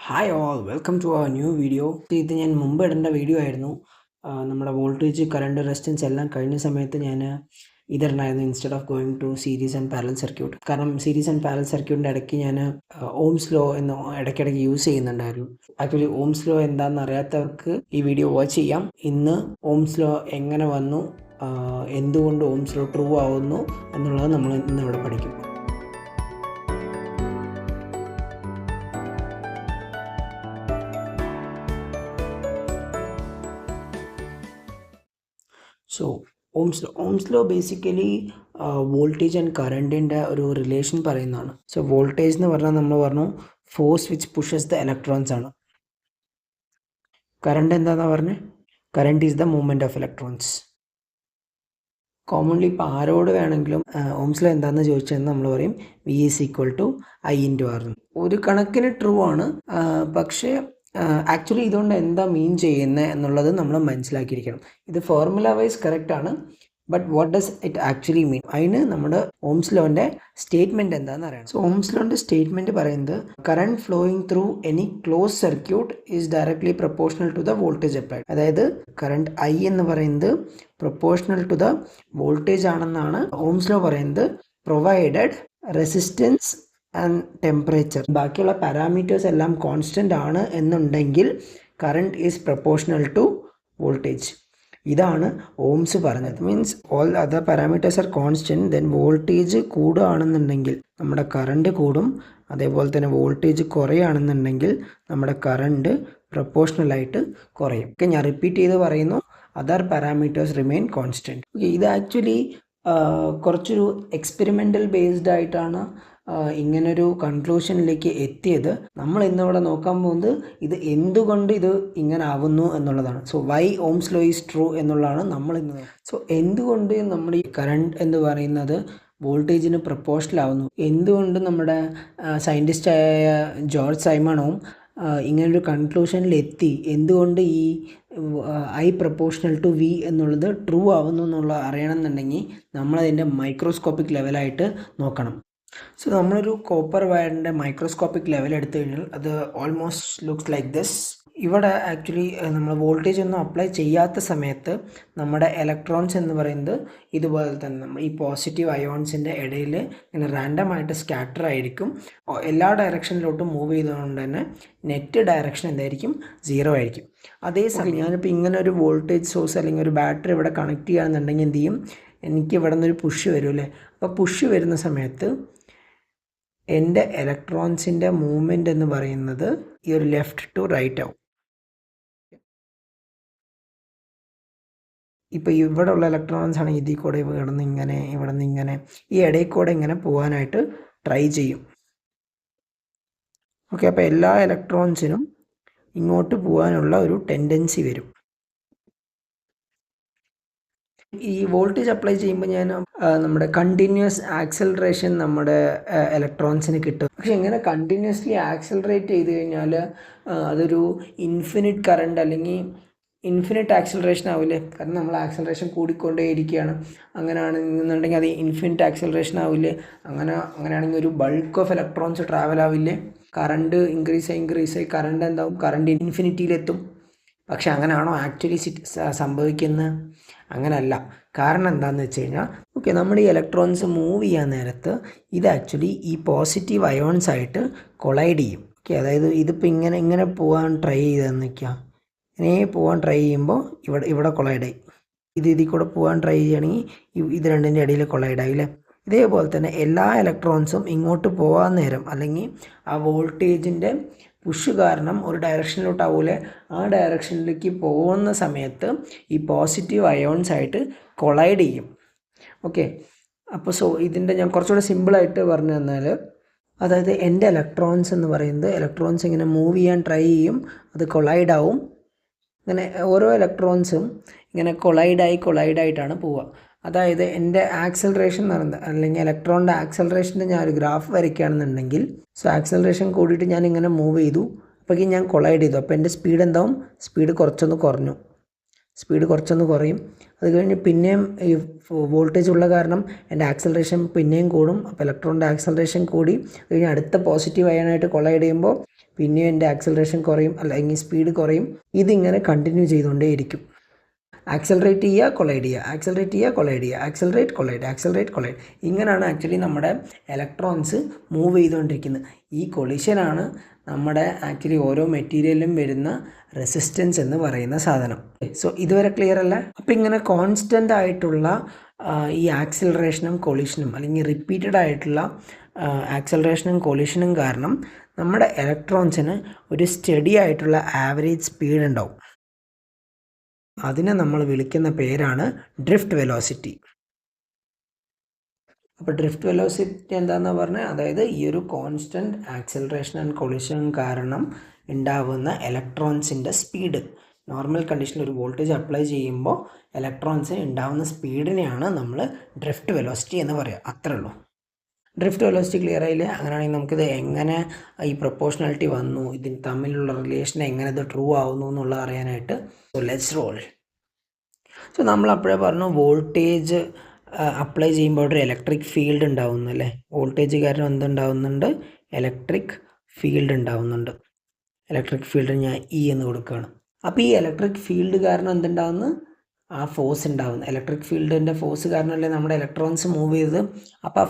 Hi all welcome to our new video. ഇത് ഞാൻ മുമ്പ് ഇടേണ്ട വീഡിയോ ആയിരുന്നു. നമ്മുടെ വോൾട്ടേജ്, കറണ്ട്, റെസിസ്റ്റൻസ് എല്ലാം കഴിഞ്ഞ സമയത്ത് ഞാൻ ഇതിടണമായിരുന്നു instead of going to series and parallel circuit. കാരണം സീരീസ് ആൻഡ് പാരലൽ സർക്യൂട്ടിൻ്റെ ഇടയ്ക്ക് ഞാൻ ഓംസ് ലോ എന്ന് ഇടയ്ക്കിടയ്ക്ക് യൂസ് ചെയ്യുന്നുണ്ടായിരുന്നു. ആക്ച്വലി ഓംസ് ലോ എന്താണെന്ന് അറിയാത്തവർക്ക് ഈ വീഡിയോ വാച്ച് ചെയ്യാം. ഇന്ന് ഓംസ് ലോ എങ്ങനെ വന്നു, എന്തുകൊണ്ട് ഓംസ് ലോ ട്രൂ ആവുന്നു എന്നുള്ളത് നമ്മൾ ഇന്നിവിടെ പഠിക്കും. So Ohm's law basically voltage and കറണ്ടിൻ്റെ ഒരു റിലേഷൻ പറയുന്നതാണ്. സോ വോൾട്ടേജ് എന്ന് പറഞ്ഞാൽ നമ്മൾ പറഞ്ഞു force which pushes the electrons ആണ്. കറണ്ട് എന്താണെന്നാ പറഞ്ഞത്? Current is the movement of electrons. Commonly ഇപ്പോൾ ആരോട് വേണമെങ്കിലും ഓംസ് ലോ എന്താണെന്ന് ചോദിച്ചാൽ നമ്മൾ പറയും V is equal to I into R. ഒരു കണക്കിന് ട്രൂ ആണ്, പക്ഷേ ആക്ച്വലി ഇതുകൊണ്ട് എന്താ മീൻ ചെയ്യുന്നത് എന്നുള്ളത് നമ്മൾ മനസ്സിലാക്കിയിരിക്കണം. ഇത് ഫോർമുല വൈസ് കറക്റ്റ് ആണ്, but what does it actually mean? അതിന് നമ്മുടെ ഓംസ് ലോൻ്റെ സ്റ്റേറ്റ്മെൻറ്റ് എന്താണെന്ന് അറിയണം. സോ ഓംസ് ലോൻ്റെ സ്റ്റേറ്റ്മെൻറ്റ് പറയുന്നത് current flowing through any close circuit is directly proportional to the voltage applied. അതായത് കറണ്ട് ഐ എന്ന് പറയുന്നത് പ്രൊപ്പോർഷണൽ ടു ദ വോൾട്ടേജ് ആണെന്നാണ് ഓംസ് ലോ പറയുന്നത്, പ്രൊവൈഡഡ് റെസിസ്റ്റൻസ് ആൻഡ് ടെമ്പറേച്ചർ, ബാക്കിയുള്ള പാരാമീറ്റേഴ്സ് എല്ലാം കോൺസ്റ്റൻ്റ് ആണ് എന്നുണ്ടെങ്കിൽ current is proportional to voltage. ഇതാണ് ഓംസ് പറഞ്ഞത്. Means all other parameters are constant, then voltage കൂടുകയാണെന്നുണ്ടെങ്കിൽ നമ്മുടെ കറണ്ട് കൂടും, അതേപോലെ തന്നെ വോൾട്ടേജ് കുറയുകയാണെന്നുണ്ടെങ്കിൽ നമ്മുടെ കറണ്ട് പ്രൊപ്പോർഷണലായിട്ട് കുറയും. ഒക്കെ ഞാൻ റിപ്പീറ്റ് ചെയ്ത് പറയുന്നു, other parameters remain constant. Okay, ഇത് ആക്ച്വലി കുറച്ചൊരു എക്സ്പെരിമെൻ്റൽ ബേസ്ഡ് ആയിട്ടാണ് ഇങ്ങനൊരു കൺക്ലൂഷനിലേക്ക് എത്തിയത്. നമ്മൾ ഇന്നിവിടെ നോക്കാൻ പോകുന്നത് ഇത് എന്തുകൊണ്ട് ഇത് ഇങ്ങനെ ആവുന്നു എന്നുള്ളതാണ്. So why Ohm's law is true എന്നുള്ളതാണ് നമ്മൾ ഇന്ന്. സോ എന്തുകൊണ്ട് നമ്മുടെ ഈ കറണ്ട് എന്ന് പറയുന്നത് വോൾട്ടേജിന് പ്രൊപ്പോർഷണൽ ആവുന്നു, എന്തുകൊണ്ട് നമ്മുടെ സയൻറ്റിസ്റ്റായ ജോർജ് സൈമണും ഇങ്ങനൊരു കൺക്ലൂഷനിൽ എത്തി, എന്തുകൊണ്ട് ഈ ഐ പ്രൊപ്പോർഷണൽ ടു വി എന്നുള്ളത് ട്രൂ ആവുന്നു എന്നുള്ള അറിയണമെന്നുണ്ടെങ്കിൽ നമ്മളതിൻ്റെ മൈക്രോസ്കോപ്പിക് ലെവലായിട്ട് നോക്കണം. സോ നമ്മളൊരു കോപ്പർ വയറിൻ്റെ മൈക്രോസ്കോപ്പിക് ലെവൽ എടുത്തു കഴിഞ്ഞാൽ അത് ഓൾമോസ്റ്റ് ലുക്സ് ലൈക്ക് ദിസ്. ഇവിടെ ആക്ച്വലി നമ്മൾ വോൾട്ടേജ് ഒന്നും അപ്ലൈ ചെയ്യാത്ത സമയത്ത് നമ്മുടെ ഇലക്ട്രോൺസ് എന്ന് പറയുന്നത് ഇതുപോലെ തന്നെ നമ്മൾ ഈ പോസിറ്റീവ് അയോൺസിൻ്റെ ഇടയിൽ ഇങ്ങനെ റാൻഡമായിട്ട് സ്കാറ്റർ ആയിരിക്കും. എല്ലാ ഡയറക്ഷനിലോട്ടും മൂവ് ചെയ്തുകൊണ്ട് തന്നെ നെറ്റ് ഡയറക്ഷൻ എന്തായിരിക്കും? 0 ആയിരിക്കും. അതേസമയം ഞാനിപ്പോൾ ഇങ്ങനെ ഒരു വോൾട്ടേജ് സോഴ്സ് അല്ലെങ്കിൽ ഒരു ബാറ്ററി ഇവിടെ കണക്ട് ചെയ്യുകയാണെന്നുണ്ടെങ്കിൽ എന്ത് ചെയ്യും? എനിക്ക് ഇവിടെ നിന്നൊരു പുഷ് വരും അല്ലേ? അപ്പോൾ പുഷ് വരുന്ന സമയത്ത് എൻ്റെ ഇലക്ട്രോൺസിൻ്റെ മൂവ്മെൻറ്റ് എന്ന് പറയുന്നത് ഈ ഒരു ലെഫ്റ്റ് ടു റൈറ്റ് ആവും. ഇപ്പോൾ ഇവിടെ ഉള്ള ഇലക്ട്രോൺസ് ആണ് ഇതിൽ കൂടെ ഇവിടെ നിന്ന് ഇങ്ങനെ ഈ ഇടയിൽ കൂടെ ഇങ്ങനെ പോകാനായിട്ട് ട്രൈ ചെയ്യും. ഓക്കെ, അപ്പോൾ എല്ലാ ഇലക്ട്രോൺസിനും ഇങ്ങോട്ട് പോകാനുള്ള ഒരു ടെൻഡൻസി വരും. ഈ വോൾട്ടേജ് അപ്ലൈ ചെയ്യുമ്പോൾ ഞാൻ നമ്മുടെ കണ്ടിന്യൂസ് ആക്സലറേഷൻ നമ്മുടെ ഇലക്ട്രോൺസിന് കിട്ടും. പക്ഷെ ഇങ്ങനെ കണ്ടിന്യൂസ്ലി ആക്സലറേറ്റ് ചെയ്ത് കഴിഞ്ഞാൽ അതൊരു ഇൻഫിനിറ്റ് കറണ്ട് അല്ലെങ്കിൽ ഇൻഫിനിറ്റ് ആക്സലറേഷൻ ആവില്ലേ? കാരണം നമ്മൾ ആക്സലറേഷൻ കൂടിക്കൊണ്ടേയിരിക്കുകയാണ്. അങ്ങനെയാണെന്നുണ്ടെങ്കിൽ അത് ഇൻഫിനിറ്റ് ആക്സലറേഷൻ ആവില്ലേ? അങ്ങനെയാണെങ്കിൽ ഒരു ബൾക്ക് ഓഫ് ഇലക്ട്രോൺസ് ട്രാവൽ ആവില്ലേ? കറണ്ട് ഇൻക്രീസ് ആയി കറണ്ട് എന്താവും? കറണ്ട് ഇൻഫിനിറ്റിയിലെത്തും. പക്ഷെ അങ്ങനെയാണോ ആക്ച്വലി സംഭവിക്കുന്നത്? അങ്ങനെയല്ല. കാരണം എന്താണെന്ന് വെച്ച് കഴിഞ്ഞാൽ, ഓക്കെ, നമ്മുടെ ഈ ഇലക്ട്രോൺസ് മൂവ് ചെയ്യാൻ നേരത്ത് ഇത് ആക്ച്വലി ഈ പോസിറ്റീവ് അയോൺസ് ആയിട്ട് കൊളൈഡ് ചെയ്യും. ഓക്കെ, അതായത് ഇതിപ്പോൾ ഇങ്ങനെ പോകാൻ ട്രൈ ചെയ്തെന്ന് വയ്ക്കുക, ഇങ്ങനെ പോകാൻ ട്രൈ ചെയ്യുമ്പോൾ ഇവിടെ കൊളൈഡായി. ഇതിൽ കൂടെ പോകാൻ ട്രൈ ചെയ്യുകയാണെങ്കിൽ ഇത് രണ്ടിൻ്റെ ഇടയിൽ കൊളൈഡായില്ലേ? ഇതേപോലെ തന്നെ എല്ലാ ഇലക്ട്രോൺസും ഇങ്ങോട്ട് പോകാൻ നേരം അല്ലെങ്കിൽ ആ വോൾട്ടേജിൻ്റെ പുഷ് കാരണം ഒരു ഡയറക്ഷനിലോട്ടാവൂലേ, ആ ഡയറക്ഷനിലേക്ക് പോകുന്ന സമയത്ത് ഈ പോസിറ്റീവ് അയോൺസ് ആയിട്ട് കൊളൈഡ് ചെയ്യും. ഓക്കെ, അപ്പോൾ ഇതിൻ്റെ ഞാൻ കുറച്ചുകൂടെ സിമ്പിളായിട്ട് പറഞ്ഞു തന്നാൽ, അതായത് എൻ്റെ ഇലക്ട്രോൺസ് എന്ന് പറയുന്നത് ഇലക്ട്രോൺസ് ഇങ്ങനെ മൂവ് ചെയ്യാൻ ട്രൈ ചെയ്യും, അത് കൊളൈഡാവും. ഇങ്ങനെ ഓരോ ഇലക്ട്രോൺസും ഇങ്ങനെ കൊളൈഡായിട്ടാണ് പോവുക. അതായത് എൻ്റെ ആക്സലറേഷൻ എന്ന് പറയുന്നത് അല്ലെങ്കിൽ ഇലക്ട്രോണിൻ്റെ ആക്സലറേഷൻ്റെ ഞാൻ ഒരു ഗ്രാഫ് വരയ്ക്കുകയാണെന്നുണ്ടെങ്കിൽ, സോ ആക്സലറേഷൻ കൂടിയിട്ട് ഞാൻ ഇങ്ങനെ മൂവ് ചെയ്തു, അപ്പോഴേക്കും ഞാൻ കൊളൈഡ് ചെയ്തു. അപ്പോൾ എൻ്റെ സ്പീഡ് എന്താവും? സ്പീഡ് കുറച്ചൊന്ന് കുറയും. അത് കഴിഞ്ഞ് പിന്നെയും ഈ വോൾട്ടേജ് ഉള്ള കാരണം എൻ്റെ ആക്സലറേഷൻ പിന്നെയും കൂടും. അപ്പോൾ ഇലക്ട്രോണിൻ്റെ ആക്സലറേഷൻ കൂടി കഴിഞ്ഞ് അടുത്ത പോസിറ്റീവ് അയണായിട്ട് കൊളൈഡ് ചെയ്യുമ്പോൾ പിന്നെയും എൻ്റെ ആക്സിലറേഷൻ കുറയും, അല്ലെങ്കിൽ സ്പീഡ് കുറയും. ഇതിങ്ങനെ കണ്ടിന്യൂ ചെയ്തുകൊണ്ടേയിരിക്കും. ആക്സലറേറ്റ് ചെയ്യുക, കൊളൈഡ് ചെയ്യുക, ആക്സലറേറ്റ് ചെയ്യുക, കൊളൈഡ് ചെയ്യുക, ആക്സലറേറ്റ്, കൊളൈഡ്, ആക്സലറേറ്റ്, കൊളൈഡ്. ഇങ്ങനെയാണ് ആക്ച്വലി നമ്മുടെ ഇലക്ട്രോൺസ് മൂവ് ചെയ്തുകൊണ്ടിരിക്കുന്നത്. ഈ കൊളിഷനാണ് നമ്മുടെ ആക്ച്വലി ഓരോ മെറ്റീരിയലിലും വരുന്ന റെസിസ്റ്റൻസ് എന്ന് പറയുന്ന സാധനം. സോ ഇതുവരെ ക്ലിയർ അല്ല? അപ്പം ഇങ്ങനെ കോൺസ്റ്റൻ്റ് ആയിട്ടുള്ള ഈ ആക്സിലറേഷനും കൊളിഷനും അല്ലെങ്കിൽ റിപ്പീറ്റഡ് ആയിട്ടുള്ള ആക്സലറേഷനും കൊളിഷനും കാരണം നമ്മുടെ ഇലക്ട്രോൺസിന് ഒരു സ്റ്റഡി ആയിട്ടുള്ള ആവറേജ് സ്പീഡ് ഉണ്ടാവും. അതിനെ നമ്മൾ വിളിക്കുന്ന പേരാണ് ഡ്രിഫ്റ്റ് വെലോസിറ്റി. അപ്പോൾ ഡ്രിഫ്റ്റ് വെലോസിറ്റി എന്താണെന്ന് പറഞ്ഞാൽ, അതായത് ഈ ഒരു കോൺസ്റ്റൻറ്റ് ആക്സിലറേഷൻ ആൻഡ് കൊളിഷൻ കാരണം ഉണ്ടാവുന്ന ഇലക്ട്രോൺസിൻ്റെ സ്പീഡ്. നോർമൽ കണ്ടീഷനിൽ ഒരു വോൾട്ടേജ് അപ്ലൈ ചെയ്യുമ്പോൾ ഇലക്ട്രോൺസിന് ഉണ്ടാവുന്ന സ്പീഡിനെയാണ് നമ്മൾ ഡ്രിഫ്റ്റ് വെലോസിറ്റി എന്ന് പറയുക. അത്രേ ഉള്ളൂ. ഡ്രിഫ്റ്റ് വെലോസിറ്റി ക്ലിയർ ആയില്ലേ? അങ്ങനെയാണെങ്കിൽ നമുക്കിത് എങ്ങനെ ഈ പ്രൊപ്പോർഷണാലിറ്റി വന്നു, ഇതിന് തമ്മിലുള്ള റിലേഷൻ എങ്ങനെ ഇത് ട്രൂ ആവുന്നു എന്നുള്ളത് അറിയാനായിട്ട് സോ ലെറ്റ്സ് റോൾ. സോ നമ്മൾ അപ്പോഴേ പറഞ്ഞു വോൾട്ടേജ് അപ്ലൈ ചെയ്യുമ്പോൾ ഒരു ഇലക്ട്രിക് ഫീൽഡ് ഉണ്ടാവുന്നു അല്ലേ. വോൾട്ടേജ് കാരണം എന്തുണ്ടാവുന്നുണ്ട്? ഇലക്ട്രിക് ഫീൽഡ് ഉണ്ടാവുന്നുണ്ട്. ഇലക്ട്രിക് ഫീൽഡ് ഞാൻ ഇ എന്ന് കൊടുക്കുകയാണ്. അപ്പോൾ ഈ ഇലക്ട്രിക് ഫീൽഡ് കാരണം എന്തുണ്ടാവുന്നു? ആ ഫോഴ്സ് ഉണ്ടാവുന്നു. ഇലക്ട്രിക് ഫീൽഡിൻ്റെ ഫോഴ്സ് കാരണമല്ലേ നമ്മുടെ ഇലക്ട്രോൺസ് മൂവ് ചെയ്തത്. അപ്പോൾ ആ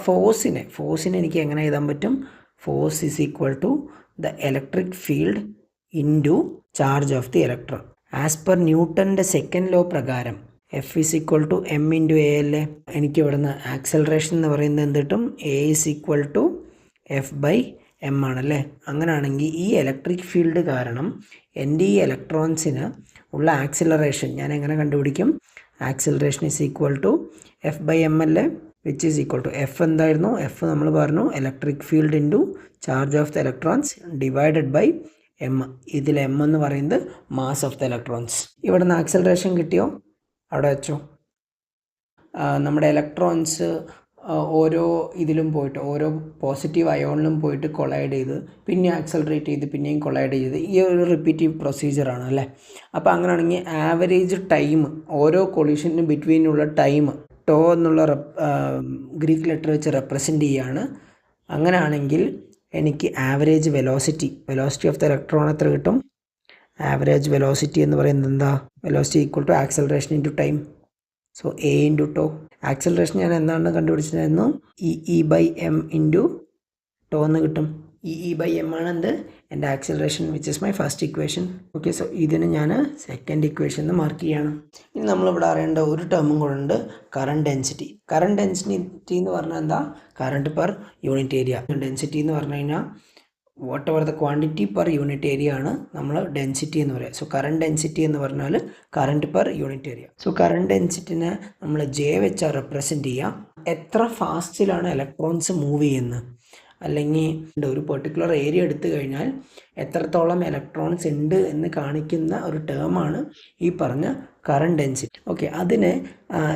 ഫോഴ്സിനെ എനിക്ക് എങ്ങനെ എഴുതാൻ പറ്റും? Force is equal to the electric field into charge of the electron. As per ന്യൂട്ടൻ്റെ സെക്കൻഡ് ലോ പ്രകാരം F is equal to M into A അല്ലേ. എനിക്ക് ഇവിടുന്ന് ആക്സലറേഷൻ എന്ന് പറയുന്നത് എന്ത് കിട്ടും? A is equal to F by M ആണല്ലേ. അങ്ങനെയാണെങ്കിൽ ഈ ഇലക്ട്രിക് ഫീൽഡ് കാരണം എൻ്റെ ഈ ഇലക്ട്രോൺസിന് ഉള്ള ആക്സിലറേഷൻ ഞാൻ എങ്ങനെ കണ്ടുപിടിക്കും? Acceleration is equal to F by M അല്ലേ, which is equal to F എന്തായിരുന്നു? എഫ് നമ്മൾ പറഞ്ഞു electric field into charge of the electrons divided by M. ഇതിൽ എം എന്ന് പറയുന്നത് മാസ് ഓഫ് ദ ഇലക്ട്രോൺസ്. ഇവിടെ നിന്ന് ആക്സിലറേഷൻ കിട്ടിയോ? അവിടെ വെച്ചോ. നമ്മുടെ ഇലക്ട്രോൺസ് ഓരോ ഇതിലും പോയിട്ട് ഓരോ പോസിറ്റീവ് അയോണിലും പോയിട്ട് കൊളൈഡ് ചെയ്ത് പിന്നെ ആക്സലറേറ്റ് ചെയ്ത് പിന്നെയും കൊളൈഡ് ചെയ്ത് ഈ ഒരു റിപ്പീറ്റീവ് പ്രൊസീജിയറാണ് അല്ലേ. അപ്പോൾ അങ്ങനെയാണെങ്കിൽ ആവറേജ് ടൈം ഓരോ കൊളിഷന് ബിറ്റ്വീനുള്ള ടൈം ടോ എന്നുള്ള ഗ്രീക്ക് ലെറ്റർ വെച്ച് റെപ്രസെൻ്റ് ചെയ്യുകയാണ്. അങ്ങനെയാണെങ്കിൽ എനിക്ക് average velocity of the electron എത്ര കിട്ടും? ആവറേജ് വെലോസിറ്റി എന്ന് പറയുന്നത് എന്താ? Velocity equal to acceleration into time. So a into tau. Acceleration ഞാൻ എന്താണ് കണ്ടുപിടിച്ചിട്ടായിരുന്നു? E by M into tau എന്ന് കിട്ടും. ഇ ബൈ എം ആണ് എന്ത്? എൻ്റെ acceleration, which is my first equation. Okay, so ഇതിന് ഞാൻ സെക്കൻഡ് ഇക്വേഷൻ എന്ന് മാർക്ക് ചെയ്യാണ്. ഇനി നമ്മളിവിടെ അറിയേണ്ട ഒരു ടേമും കൂടെ ഉണ്ട്, കറണ്ട് ഡെൻസിറ്റി. കറണ്ട് ഡെൻസിറ്റി എന്ന് പറഞ്ഞാൽ എന്താ? Current per unit area. Density എന്ന് പറഞ്ഞു കഴിഞ്ഞാൽ what ever the quantity per unit area ആണ് നമ്മൾ ഡെൻസിറ്റി എന്ന് പറയുക. സോ കറണ്ട് ഡെൻസിറ്റി എന്ന് പറഞ്ഞാൽ current per unit area. So current ഡെൻസിറ്റിനെ നമ്മൾ ജെ വെച്ചാൽ റെപ്രസെൻറ്റ് ചെയ്യാം. എത്ര ഫാസ്റ്റിലാണ് ഇലക്ട്രോൺസ് മൂവ് ചെയ്യുന്നത്, അല്ലെങ്കിൽ ഒരു പെർട്ടിക്കുലർ ഏരിയ എടുത്തു കഴിഞ്ഞാൽ എത്രത്തോളം ഇലക്ട്രോൺസ് ഉണ്ട് എന്ന് കാണിക്കുന്ന ഒരു ടേമാണ് ഈ പറഞ്ഞ കറണ്ട് ഡെൻസിറ്റി. ഓക്കെ, അതിനെ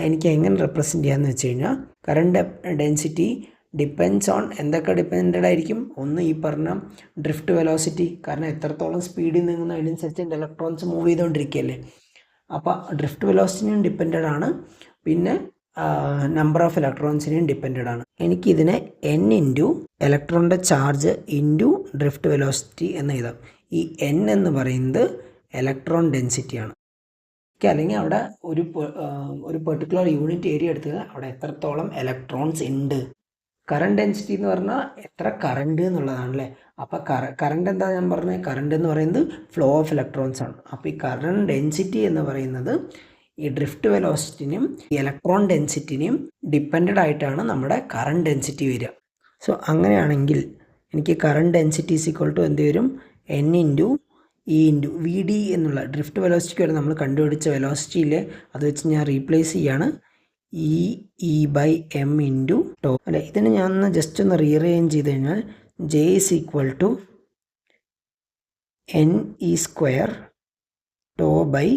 എനിക്ക് എങ്ങനെ റെപ്രസെൻറ്റ് ചെയ്യാമെന്ന് വെച്ച് കഴിഞ്ഞാൽ കറണ്ട് ഡെൻസിറ്റി ഡിപ്പെൻഡ്സ് ഓൺ എന്തൊക്കെ ഡിപ്പെൻഡഡ് ആയിരിക്കും? ഒന്ന് ഈ പറഞ്ഞ ഡ്രിഫ്റ്റ് വെലോസിറ്റി, കാരണം എത്രത്തോളം സ്പീഡിൽ നീങ്ങുന്ന അതിനനുസരിച്ച് ഇലക്ട്രോൺസ് മൂവ് ചെയ്തുകൊണ്ടിരിക്കുകയല്ലേ. അപ്പോൾ ഡ്രിഫ്റ്റ് വെലോസിറ്റിയും ഡിപ്പെൻഡഡ് ആണ്, പിന്നെ നമ്പർ ഓഫ് ഇലക്ട്രോൺസിനെയും ഡിപ്പെൻഡഡ് ആണ്. എനിക്കിതിനെ എൻ ഇൻറ്റു ഇലക്ട്രോണിൻ്റെ ചാർജ് ഇൻറ്റു ഡ്രിഫ്റ്റ് വെലോസിറ്റി എന്ന് എഴുതാം. ഈ എൻ എന്ന് പറയുന്നത് ഇലക്ട്രോൺ ഡെൻസിറ്റിയാണ്. അല്ലെങ്കിൽ അവിടെ ഒരു പെർട്ടിക്കുലർ യൂണിറ്റ് ഏരിയ എടുത്താൽ അവിടെ എത്രത്തോളം ഇലക്ട്രോൺസ് ഉണ്ട്. കറണ്ട് ഡെൻസിറ്റി എന്ന് പറഞ്ഞാൽ എത്ര കറണ്ട് എന്നുള്ളതാണല്ലേ. അപ്പോൾ കറണ്ട് എന്താ ഞാൻ പറഞ്ഞത്? കറണ്ട് എന്ന് പറയുന്നത് ഫ്ലോ ഓഫ് ഇലക്ട്രോൺസ് ആണ്. അപ്പോൾ ഈ കറണ്ട് ഡെൻസിറ്റി എന്ന് പറയുന്നത് ഈ ഡ്രിഫ്റ്റ് വെലോസിറ്റിനെയും ഇലക്ട്രോൺ ഡെൻസിറ്റിനെയും ഡിപ്പെൻഡഡ് ആയിട്ടാണ് നമ്മുടെ കറണ്ട് ഡെൻസിറ്റി വരിക. സോ അങ്ങനെയാണെങ്കിൽ എനിക്ക് current density is equal to എന്ത് വരും? N into e into v d എന്നുള്ള ഡ്രിഫ്റ്റ് വെലോസിറ്റിക്ക് വരെ നമ്മൾ കണ്ടുപിടിച്ച വെലോസിറ്റിയിൽ അത് വെച്ച് ഞാൻ റീപ്ലേസ് ചെയ്യാണ്. E by M into tau അല്ലെ. ഇതിന് ഞാൻ ഒന്ന് ജസ്റ്റ് ഒന്ന് റീഅറേഞ്ച് ചെയ്ത് കഴിഞ്ഞാൽ J is equal to n e square tau by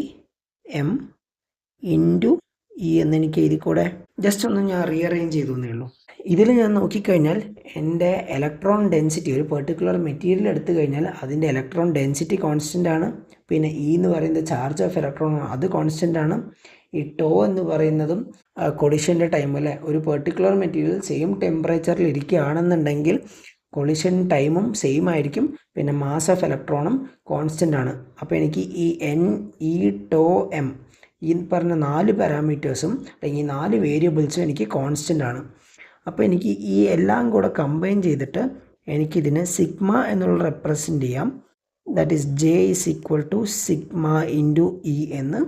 M into e എന്നെനിക്ക് എഴുതി കൂടെ. ജസ്റ്റ് ഒന്ന് ഞാൻ റീഅറേഞ്ച് ചെയ്തു എന്നേ ഉള്ളൂ. ഇതിൽ ഞാൻ നോക്കിക്കഴിഞ്ഞാൽ എൻ്റെ ഇലക്ട്രോൺ ഡെൻസിറ്റി ഒരു പെർട്ടിക്കുലർ മെറ്റീരിയൽ എടുത്തു കഴിഞ്ഞാൽ അതിൻ്റെ ഇലക്ട്രോൺ ഡെൻസിറ്റി കോൺസ്റ്റൻ്റ് ആണ്. പിന്നെ ഇ എന്ന് പറയുന്നത് ചാർജ് ഓഫ് ഇലക്ട്രോൺ അത് കോൺസ്റ്റൻ്റ് ആണ്. ഈ ടോ എന്ന് പറയുന്നതും കൊളിഷൻ്റെ ടൈം അല്ലേ. ഒരു പെർട്ടിക്കുലർ മെറ്റീരിയൽ സെയിം ടെമ്പറേച്ചറിൽ ഇരിക്കുകയാണെന്നുണ്ടെങ്കിൽ കൊളിഷൻ ടൈമും സെയിം ആയിരിക്കും, പിന്നെ മാസ് ഓഫ് ഇലക്ട്രോണും കോൺസ്റ്റൻ്റ് ആണ്. അപ്പോൾ എനിക്ക് ഈ എൻ, ഇ, ടോ, എം ഈ പറഞ്ഞ 4 പാരാമീറ്റേഴ്സും അല്ലെങ്കിൽ 4 വേരിയബിൾസും എനിക്ക് കോൺസ്റ്റൻ്റ് ആണ്. അപ്പോൾ എനിക്ക് ഈ എല്ലാം കൂടെ കമ്പൈൻ ചെയ്തിട്ട് എനിക്കിതിനെ സിഗ്മ എന്നുള്ള റെപ്രസെൻ്റ് ചെയ്യാം. That is J is equal to sigma into e എന്ന്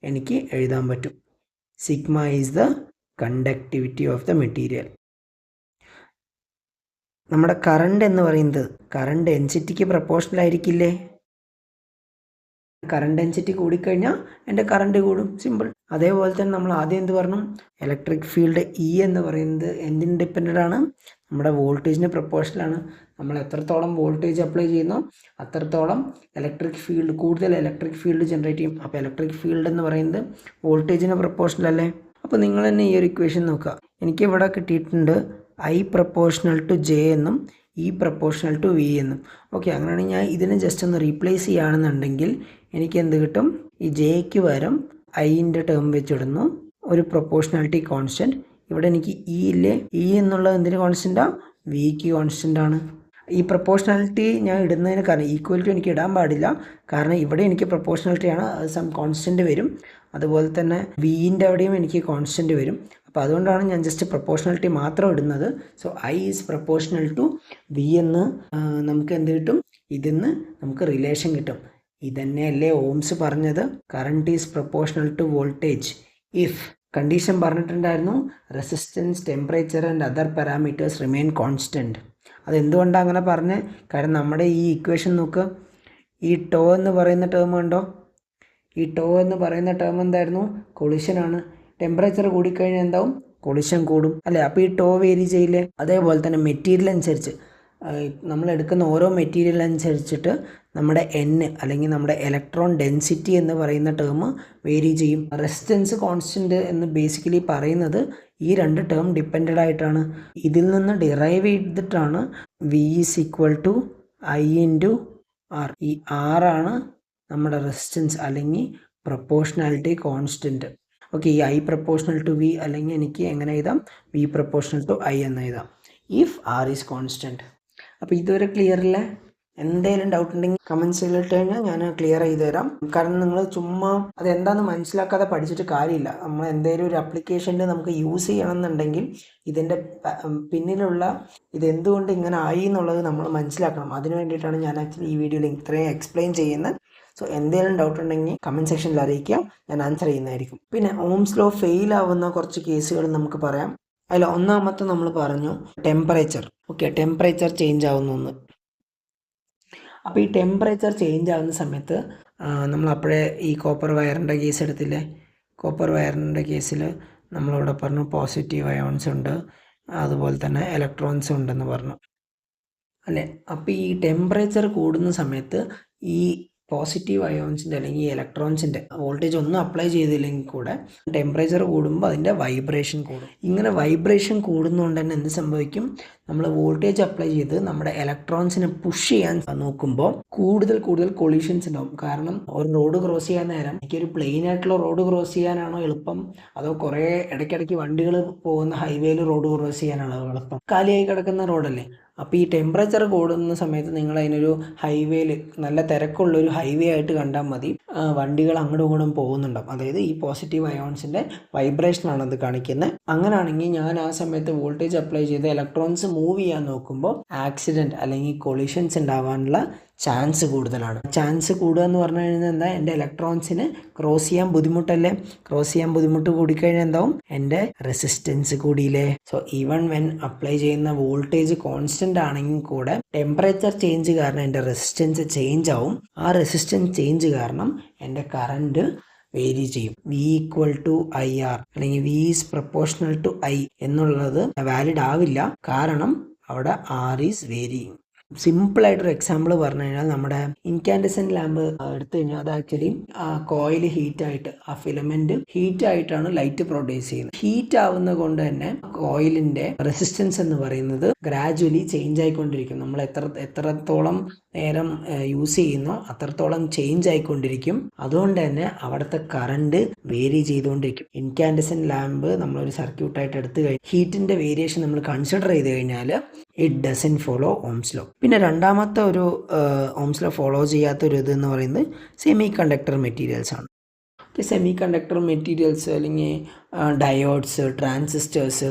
എനിക്ക് എഴുതാൻ പറ്റും. Sigma is the conductivity of the material. നമ്മുടെ കറണ്ട് എന്ന് പറയുന്നത് കറണ്ട് ഡെൻസിറ്റിക്ക് പ്രപ്പോർഷണൽ ആയിരിക്കില്ലേ? കറണ്ട് ഡെൻസിറ്റി കൂടിക്കഴിഞ്ഞാൽ എൻ്റെ കറണ്ട് കൂടും, സിമ്പിൾ. അതേപോലെ തന്നെ നമ്മൾ ആദ്യം എന്ത് പറഞ്ഞു? ഇലക്ട്രിക് ഫീൽഡ് ഇ എന്ന് പറയുന്നത് എന്തിന് ഡിപ്പെൻഡൻ്റ് ആണ്? നമ്മുടെ വോൾട്ടേജിന് പ്രപ്പോർഷണലാണ്. നമ്മൾ എത്രത്തോളം വോൾട്ടേജ് അപ്ലൈ ചെയ്യുന്നോ അത്രത്തോളം ഇലക്ട്രിക് ഫീൽഡ്, കൂടുതൽ ഇലക്ട്രിക് ഫീൽഡ് ജനറേറ്റ് ചെയ്യും. അപ്പോൾ ഇലക്ട്രിക് ഫീൽഡ് എന്ന് പറയുന്നത് വോൾട്ടേജിന് പ്രപ്പോർഷണൽ അല്ലേ? അപ്പോൾ നിങ്ങൾ തന്നെ ഈ ഒരു ഇക്വേഷൻ നോക്കുക. എനിക്കിവിടെ കിട്ടിയിട്ടുണ്ട് ഐ പ്രപ്പോർഷണൽ ടു ജെ എന്നും ഇ പ്രപ്പോർഷണൽ ടു വി എന്നും. ഓക്കെ, അങ്ങനെയാണെങ്കിൽ ഞാൻ ഇതിനെ ജസ്റ്റ് ഒന്ന് റീപ്ലേസ് ചെയ്യുകയാണെന്നുണ്ടെങ്കിൽ എനിക്ക് എന്ത് കിട്ടും? ഈ ജെക്ക് പകരം ഐൻ്റെ ടേം വെച്ചിടുന്നു, ഒരു പ്രൊപ്പോർഷണാലിറ്റി കോൺസ്റ്റൻറ്റ്. ഇവിടെ എനിക്ക് ഇ ഇല്ലേ? ഇ എന്നുള്ളത് എന്തിന് കോൺസ്റ്റൻറ്റാണ്? വിക്ക് കോൺസ്റ്റൻ്റ് ആണ്. ഈ പ്രൊപ്പോർഷണാലിറ്റി ഞാൻ ഇടുന്നതിന് കാരണം ഈക്വൽ ടു എനിക്ക് ഇടാൻ പാടില്ല, കാരണം ഇവിടെ എനിക്ക് പ്രൊപ്പോർഷണാലിറ്റി ആണ്, അത് സം കോൺസ്റ്റൻറ്റ് വരും. അതുപോലെ തന്നെ വിൻ്റെ അവിടെയും എനിക്ക് കോൺസ്റ്റൻറ്റ് വരും. അപ്പോൾ അതുകൊണ്ടാണ് ഞാൻ ജസ്റ്റ് പ്രൊപ്പോർഷണാലിറ്റി മാത്രം ഇടുന്നത്. So I is proportional to V എന്ന് നമുക്ക് എന്ത് കിട്ടും? ഇതിന്ന് നമുക്ക് റിലേഷൻ കിട്ടും. ഇതന്നെയല്ലേ ഓംസ് പറഞ്ഞത്? Current is proportional to voltage if condition പറഞ്ഞിട്ടുണ്ടായിരുന്നു resistance, temperature and other parameters remain constant. അതെന്തുകൊണ്ടാണ് അങ്ങനെ പറഞ്ഞത്? കാരണം നമ്മുടെ ഈ ഇക്വേഷൻ നോക്ക്, ഈ ടോ എന്ന് പറയുന്ന ടേം കണ്ടോ? ഈ ടോ എന്ന് പറയുന്ന ടേം എന്തായിരുന്നു? കൊളിഷനാണ്. ടെമ്പറേച്ചർ കൂടിക്കഴിഞ്ഞാൽ എന്താവും? കൊളിഷൻ കൂടും അല്ലേ? അപ്പോൾ ഈ ടോ വേരി ചെയ്യില്ലേ? അതേപോലെ തന്നെ മെറ്റീരിയൽ അനുസരിച്ച് നമ്മൾ എടുക്കുന്ന ഓരോ മെറ്റീരിയൽ അനുസരിച്ചിട്ട് നമ്മുടെ എൻ അല്ലെങ്കിൽ നമ്മുടെ ഇലക്ട്രോൺ ഡെൻസിറ്റി എന്ന് പറയുന്ന ടേം വേരി ചെയ്യും. റെസിസ്റ്റൻസ് കോൺസ്റ്റൻറ്റ് എന്ന് ബേസിക്കലി പറയുന്നത് ഈ 2 ടേം ഡിപ്പെൻഡഡ് ആയിട്ടാണ്. ഇതിൽ നിന്ന് ഡിറൈവ് ചെയ്തിട്ടാണ് V is equal to I into R. ഈ ആറാണ് നമ്മുടെ റെസിസ്റ്റൻസ് അല്ലെങ്കിൽ പ്രൊപ്പോർഷണാലിറ്റി കോൺസ്റ്റൻറ്റ്. ഓക്കെ, ഈ ഐ പ്രൊപ്പോർഷണൽ ടു വി അല്ലെങ്കിൽ എനിക്ക് എങ്ങനെ എഴുതാം? വി പ്രൊപ്പോർഷണൽ ടു ഐ എന്ന് എഴുതാം ഇഫ് ആർ ഈസ് കോൺസ്റ്റൻറ്റ്. അപ്പോൾ ഇതുവരെ ക്ലിയർ അല്ലേ? എന്തെങ്കിലും ഡൗട്ട് ഉണ്ടെങ്കിൽ കമൻസിൽ ഇട്ട് കഴിഞ്ഞാൽ ഞാൻ ക്ലിയർ ചെയ്ത് തരാം. കാരണം നിങ്ങൾ ചുമ്മാ അതെന്താണെന്ന് മനസ്സിലാക്കാതെ പഠിച്ചിട്ട് കാര്യമില്ല. നമ്മൾ എന്തെങ്കിലും ഒരു അപ്ലിക്കേഷനിൽ നമുക്ക് യൂസ് ചെയ്യണമെന്നുണ്ടെങ്കിൽ ഇതിൻ്റെ പിന്നിലുള്ള ഇതെന്തുകൊണ്ട് ഇങ്ങനെ ആയി എന്നുള്ളത് നമ്മൾ മനസ്സിലാക്കണം. അതിന് വേണ്ടിയിട്ടാണ് ഞാൻ ആക്ച്വലി ഈ വീഡിയോയിൽ ഇത്രയും എക്സ്പ്ലെയിൻ ചെയ്യുന്നത്. സോ എന്തെങ്കിലും ഡൗട്ട് ഉണ്ടെങ്കിൽ കമൻറ്റ് സെക്ഷനിൽ അറിയിക്കുക, ഞാൻ ആൻസർ ചെയ്യുന്നതായിരിക്കും. പിന്നെ ഓംസ് ലോ ഫെയിൽ ആവുന്ന കുറച്ച് കേസുകൾ നമുക്ക് പറയാം. അതിൽ ഒന്നാമത്തെ നമ്മൾ പറഞ്ഞു ടെമ്പറേച്ചർ. ഓക്കെ, ടെമ്പറേച്ചർ ചേഞ്ച് ആവുന്നു. അപ്പോൾ ഈ ടെമ്പറേച്ചർ ചേഞ്ച് ആവുന്ന സമയത്ത് നമ്മൾ അപ്പോഴേ ഈ കോപ്പർ വയറിൻ്റെ കേസ് എടുത്തില്ലേ? കോപ്പർ വയറിൻ്റെ കേസിൽ നമ്മളിവിടെ പറഞ്ഞു പോസിറ്റീവ് അയോൺസ് ഉണ്ട്, അതുപോലെ തന്നെ ഇലക്ട്രോൺസ് ഉണ്ടെന്ന് പറഞ്ഞു അല്ലേ? അപ്പോൾ ഈ ടെമ്പറേച്ചർ കൂടുന്ന സമയത്ത് ഈ പോസിറ്റീവ് അയോൺസിൻ്റെ അല്ലെങ്കിൽ ഇലക്ട്രോൺസിൻ്റെ വോൾട്ടേജ് ഒന്നും അപ്ലൈ ചെയ്തില്ലെങ്കിൽ കൂടെ ടെമ്പറേച്ചർ കൂടുമ്പോൾ അതിൻ്റെ വൈബ്രേഷൻ കൂടും. ഇങ്ങനെ വൈബ്രേഷൻ കൂടുന്നതുകൊണ്ട് തന്നെ എന്ത് സംഭവിക്കും? നമ്മൾ വോൾട്ടേജ് അപ്ലൈ ചെയ്ത് നമ്മുടെ ഇലക്ട്രോൺസിനെ പുഷ് ചെയ്യാൻ നോക്കുമ്പോൾ കൂടുതൽ കൊളീഷൻസ് ഉണ്ടാവും. കാരണം ഒരു റോഡ് ക്രോസ് ചെയ്യാൻ നേരം എനിക്കൊരു പ്ലെയിൻ ആയിട്ടുള്ള റോഡ് ക്രോസ് ചെയ്യാനാണോ എളുപ്പം, അതോ കുറേ ഇടയ്ക്കിടയ്ക്ക് വണ്ടികൾ പോകുന്ന ഹൈവേയിൽ റോഡ് ക്രോസ് ചെയ്യാനാണോ എളുപ്പം? കാലിയായി കിടക്കുന്ന റോഡല്ലേ. അപ്പോൾ ഈ ടെമ്പറേച്ചർ കൂടുന്ന സമയത്ത് നിങ്ങൾ അതിനൊരു ഹൈവേയിൽ നല്ല തിരക്കുള്ളൊരു ഹൈവേ ആയിട്ട് കണ്ടാൽ മതി. വണ്ടികൾ അങ്ങോട്ടും ഇങ്ങോട്ടും പോകുന്നുണ്ടാവും. അതായത് ഈ പോസിറ്റീവ് അയോൺസിൻ്റെ വൈബ്രേഷനാണ് അത് കാണിക്കുന്നത്. അങ്ങനെയാണെങ്കിൽ ഞാൻ ആ സമയത്ത് വോൾട്ടേജ് അപ്ലൈ ചെയ്ത് ഇലക്ട്രോൺസ് മൂവ് ചെയ്യാൻ നോക്കുമ്പോൾ ആക്സിഡൻറ്റ് അല്ലെങ്കിൽ കൊളിഷൻസ് ഉണ്ടാവാനുള്ള ചാൻസ് കൂടുതലാണ്. ചാൻസ് കൂടുക എന്ന് പറഞ്ഞു കഴിഞ്ഞാൽ എന്താ? എൻ്റെ ഇലക്ട്രോൺസിന് ക്രോസ് ചെയ്യാൻ ബുദ്ധിമുട്ടല്ലേ? ക്രോസ് ചെയ്യാൻ ബുദ്ധിമുട്ട് കൂടിക്കഴിഞ്ഞാൽ എന്താവും? എൻ്റെ റെസിസ്റ്റൻസ് കൂടിയില്ലേ? സോ ഈവൺ വെൻ അപ്ലൈ ചെയ്യുന്ന വോൾട്ടേജ് കോൺസ്റ്റൻ്റ് ആണെങ്കിൽ കൂടെ ടെമ്പറേച്ചർ ചേഞ്ച് കാരണം എൻ്റെ റെസിസ്റ്റൻസ് ചേഞ്ച് ആവും. ആ റെസിസ്റ്റൻസ് ചേഞ്ച് കാരണം എൻ്റെ കറണ്ട് വേരി ചെയ്യും. V equal to I R അല്ലെങ്കിൽ V is proportional to I എന്നുള്ളത് വാലിഡ് ആവില്ല, കാരണം അവിടെ ആർ ഈസ് വേരിയിങ്. സിമ്പിളായിട്ടൊരു എക്സാമ്പിൾ പറഞ്ഞു കഴിഞ്ഞാൽ നമ്മുടെ ഇൻകാൻഡസെന്റ് ലാമ്പ് എടുത്തു കഴിഞ്ഞാൽ അത് ആക്ച്വലി കോയിൽ ഹീറ്റായിട്ട് ആ ഫിലമെന്റ് ഹീറ്റായിട്ടാണ് ലൈറ്റ് പ്രൊഡ്യൂസ് ചെയ്യുന്നത്. ഹീറ്റ് ആവുന്നത് കൊണ്ട് തന്നെ കോയിലിന്റെ റെസിസ്റ്റൻസ് എന്ന് പറയുന്നത് ഗ്രാജുവലി ചേഞ്ച് ആയിക്കൊണ്ടിരിക്കും. നമ്മൾ എത്രത്തോളം നേരം യൂസ് ചെയ്യുന്നോ അത്രത്തോളം ചേഞ്ച് ആയിക്കൊണ്ടിരിക്കും. അതുകൊണ്ട് തന്നെ അവിടുത്തെ കറണ്ട് വേരി ചെയ്തുകൊണ്ടിരിക്കും. ഇൻകാൻഡസെന്റ് ലാമ്പ് നമ്മളൊരു സർക്യൂട്ടായിട്ട് എടുത്തു കഴിഞ്ഞാൽ ഹീറ്റിന്റെ വേരിയേഷൻ നമ്മൾ കൺസിഡർ ചെയ്ത് കഴിഞ്ഞാൽ it doesn't follow Ohm's law. പിന്നെ രണ്ടാമത്തെ ഒരു ഓംസ് ലോ ഫോളോ ചെയ്യാത്തൊരു ഇതെന്ന് പറയുന്നത് സെമി കണ്ടക്ടർ മെറ്റീരിയൽസ് ആണ്. സെമി കണ്ടക്ടർ മെറ്റീരിയൽസ് അല്ലെങ്കിൽ ഡയോഡ്സ്, ട്രാൻസിസ്റ്റേഴ്സ്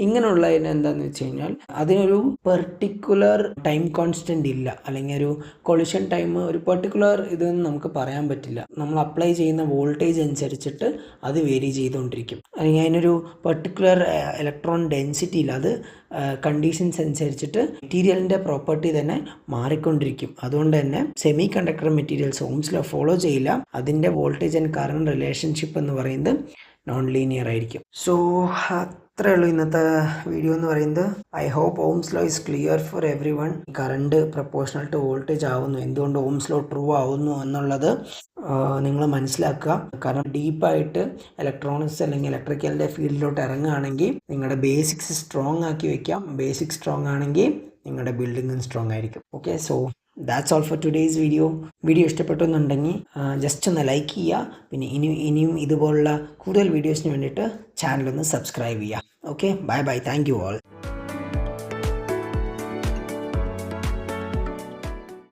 ഇങ്ങനെയുള്ളതിന് എന്താണെന്ന് വെച്ച് കഴിഞ്ഞാൽ അതിനൊരു പെർട്ടിക്കുലർ ടൈം കോൺസ്റ്റൻ്റ് ഇല്ല, അല്ലെങ്കിൽ ഒരു കൊളിഷൻ ടൈം ഒരു പെർട്ടിക്കുലർ ഇതെന്ന് നമുക്ക് പറയാൻ പറ്റില്ല. നമ്മൾ അപ്ലൈ ചെയ്യുന്ന വോൾട്ടേജ് അനുസരിച്ചിട്ട് അത് വേരി ചെയ്തുകൊണ്ടിരിക്കും, അല്ലെങ്കിൽ അതിനൊരു പെർട്ടിക്കുലർ ഇലക്ട്രോൺ ഡെൻസിറ്റി ഇല്ല. അത് കണ്ടീഷൻസ് അനുസരിച്ചിട്ട് മെറ്റീരിയലിൻ്റെ പ്രോപ്പർട്ടി തന്നെ മാറിക്കൊണ്ടിരിക്കും. അതുകൊണ്ട് തന്നെ semiconductor materials Ohm's law follow ചെയ്യില്ല. അതിൻ്റെ വോൾട്ടേജ് ആൻഡ് കറണ്ട് റിലേഷൻഷിപ്പ് എന്ന് പറയുന്നത് നോൺ ലീനിയർ ആയിരിക്കും. സോ അത്രയേ ഉള്ളൂ ഇന്നത്തെ വീഡിയോ എന്ന് പറയുന്നത്. I hope Ohm's law is clear for everyone. Current proportional to voltage ആവുന്നു, എന്തുകൊണ്ട് ഓംസ് ലോ ട്രൂ ആവുന്നു എന്നുള്ളത് നിങ്ങൾ മനസ്സിലാക്കുക. കാരണം ഡീപ്പായിട്ട് ഇലക്ട്രോണിക്സ് അല്ലെങ്കിൽ ഇലക്ട്രിക്കലിൻ്റെ ഫീൽഡിലോട്ട് ഇറങ്ങുകയാണെങ്കിൽ നിങ്ങളുടെ ബേസിക്സ് സ്ട്രോങ് ആക്കി വെക്കാം. ബേസിക് സ്ട്രോങ് ആണെങ്കിൽ നിങ്ങളുടെ ബിൽഡിങ്ങും സ്ട്രോങ് ആയിരിക്കും. Okay, so that's all for today's video. Video ഇഷ്ടപ്പെട്ടു എന്നുണ്ടെങ്കിൽ ജസ്റ്റ് ഒന്ന് ലൈക്ക് ചെയ്യുക. പിന്നെ ഇനിയും ഇതുപോലുള്ള കൂടുതൽ വീഡിയോസിന് വേണ്ടിയിട്ട് ചാനലൊന്ന് സബ്സ്ക്രൈബ് ചെയ്യുക. Okay, bye bye, thank you all.